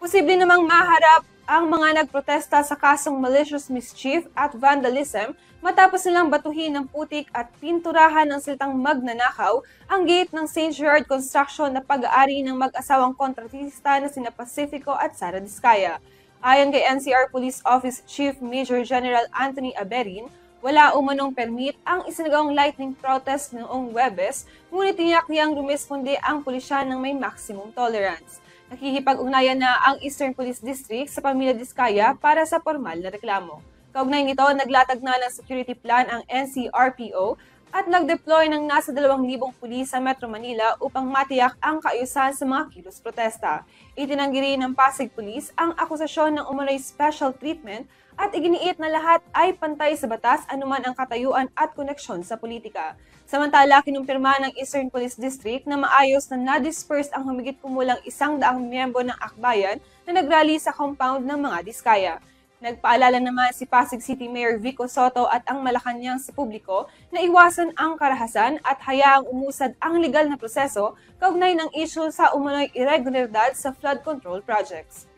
Posible namang maharap ang mga nagprotesta sa kasong malicious mischief at vandalism matapos nilang batuhin ng putik at pinturahan ng salitang magnanakaw ang gate ng St. Gerard Construction na pag-aari ng mag-asawang kontratista na sina Pacifico at Sara Diskaya. Ayon kay NCR Police Office Chief Major General Anthony Aberin, wala umanong permit ang isinagawang lightning protest noong Huwebes, ngunit tiyak niyang rumisponde ang pulisya ng may maximum tolerance. Nakikipag-ugnayan na ang Eastern Police District sa pamilya Diskaya para sa formal na reklamo. Kaugnay nito, naglatag na ng security plan ang NCRPO at nag-deploy ng nasa 2,000 pulis sa Metro Manila upang matiyak ang kaayusan sa mga kilos protesta. Itinanggi rin ng Pasig Police ang akusasyon ng umano'y special treatment at iginiit na lahat ay pantay sa batas anuman ang katayuan at koneksyon sa politika. Samantala, kinumpirma ng Eastern Police District na maayos na na-disperse ang humigit kumulang 100 miyembro ng akbayan na nagrally sa compound ng mga Diskaya. Nagpaalala naman si Pasig City Mayor Vico Soto at ang Malacanang sa publiko na iwasan ang karahasan at hayaang umusad ang legal na proseso kaugnay ng issue sa umano'y irregularidad sa flood control projects.